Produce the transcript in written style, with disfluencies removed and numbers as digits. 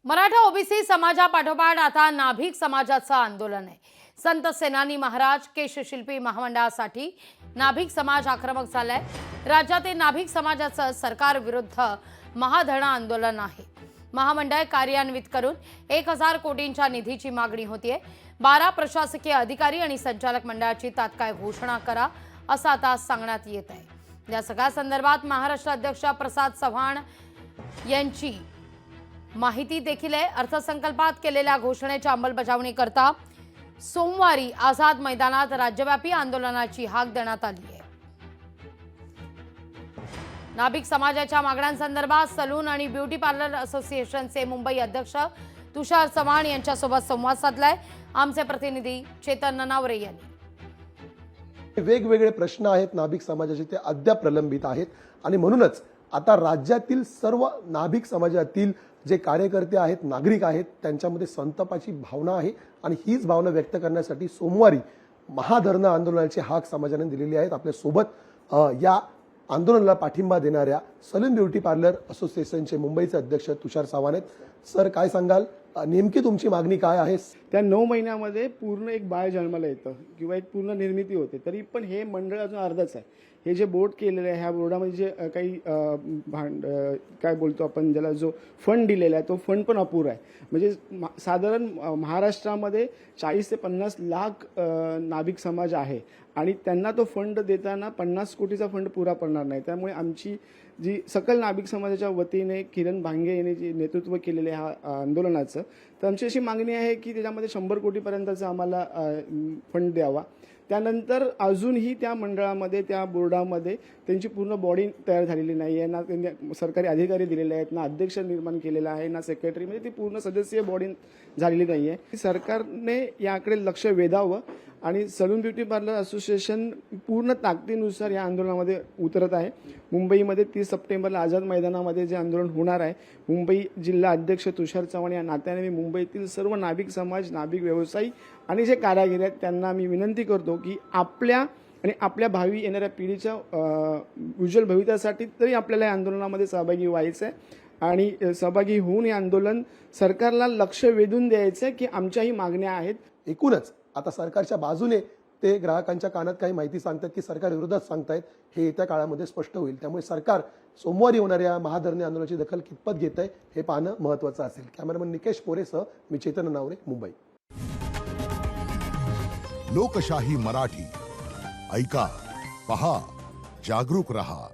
Maratha OBC समाजापाठोपाठ आता नाभिक समाजाचं आंदोलन आहे। संत सेनानी महाराज केशशिल्पी महामंडळासाठी नाभिक समाज आक्रमक झालाय। राज्यातील नाभिक समाजाचं सरकार विरुद्ध महाधरणं आंदोलन आहे। महामंडळ कार्यान्वित करून 1000 कोटींच्या निधीची मागणी होतीये। 12 प्रशासकीय अधिकारी आणि संचालक मंडळाची तात्काळ घोषणा करा असं आता सांगण्यात येत आहे। या सगळ्या संदर्भात महाराष्ट्र अध्यक्ष प्रसाद चव्हाण यांची माहिती देखील आहे। अर्थसंकल्पात केलेल्या घोषणेच्या अंमलबजावणी करता सोमवारी आझाद मैदानात राज्यव्यापी आंदोलनाची हाक देण्यात आली आहे। नाभिक समाजाच्या मागण्यांसंदर्भात सलून आणि ब्युटी पार्लर असोसिएशनचे मुंबई अध्यक्ष तुषार चव्हाण यांच्यासोबत संवाद साधलाय आमचे प्रतिनिधी चेतन ननावरे यांनी। वेगवेगळे प्रश्न आहेत नाभिक समाजाचे, ते अद्याप प्रलंबित आहेत आणि म्हणूनच आता राज्यातील सर्व नाभिक समाजातील जे कार्यकर्ते आहेत, नागरिक आहेत, त्यांच्यामध्ये संतापाची भावना आहे आणि हीच भावना व्यक्त करण्यासाठी सोमवारी महाधरणं आंदोलनाची हाक समाजाने दिलेली आहे। आपल्या सोबत या आंदोलनाला पाठिंबा देणाऱ्या सलून ब्युटी पार्लर असोसिएशनचे मुंबईचे अध्यक्ष तुषार चव्हाण आहेत। सर, काय सांगाल, नेमकी तुमची मागणी काय आहे? त्या 9 महिन्यामध्ये पूर्ण एक बाळ जन्माला येतं किंवा एक पूर्ण निर्मिती होते, तरी पण हे मंडळ अजून अर्धच आहे। हे जे बोर्ड केलेलं आहे, ह्या बोर्डामध्ये जे काही काय बोलतो आपण, ज्याला जो फंड दिलेला आहे तो फंड पण अपुरा आहे। म्हणजे साधारण महाराष्ट्रामध्ये 40 ते 50 लाख नाभिक समाज आहे आणि त्यांना तो फंड देताना 50 कोटीचा फंड पुरा पडणार नाही। त्यामुळे आमची जी सकल नाभिक समाजाच्या वतीने किरण भांगे यांनी जे नेतृत्व केलेले ह्या आंदोलनाचं, तर आमची अशी मागणी आहे की त्याच्यामध्ये 100 कोटीपर्यंतचा आम्हाला फंड द्यावा। त्यानंतर अजूनही त्या मंडळामध्ये, त्या बोर्डामध्ये त्यांची पूर्ण बॉडी तयार झालेली नाही आहे, ना त्यांनी सरकारी अधिकारी दिलेले आहेत, ना अध्यक्ष निर्माण केलेला आहे, ना सेक्रेटरी, म्हणजे ती पूर्ण सदस्यीय बॉडी झालेली नाही आहे। सरकारने याकडे लक्ष वेधावं आणि सलून ब्युटी पार्लर असोसिएशन पूर्ण ताकदीनुसार या आंदोलनामध्ये उतरत आहे। मुंबईमध्ये 30 सप्टेंबरला आझाद मैदानामध्ये जे आंदोलन होणार आहे, मुंबई जिल्हा अध्यक्ष तुषार चव्हाण या नात्याने मी मुंबईतील सर्व नाभिक समाज, नाभिक व्यवसायी आणि जे कारागीर आहेत त्यांना मी विनंती करतो की आपल्या आणि आपल्या भावी येणाऱ्या पिढीच्या उज्ज्वल भविष्यासाठी तरी आपल्याला या आंदोलनामध्ये सहभागी व्हायचं आहे आणि सहभागी होऊन हे आंदोलन सरकारला लक्ष वेधून द्यायचं आहे की आमच्याही मागण्या आहेत। एकूणच आता सरकारच्या बाजूने ते ग्राहकांच्या कानात काही माहिती सांगतात की सरकार विरोधात सांगतायत, हे येत्या काळामध्ये स्पष्ट होईल। त्यामुळे सरकार सोमवारी होणाऱ्या महाधरणी आंदोलनाची दखल कितपत घेत आहे हे पाहणं महत्त्वाचं असेल। कॅमेरामन निकेश पोरेसह मी चेतन ननावरे, मुंबई। लोकशाही मराठी ऐका, पहा, जागरूक रहा।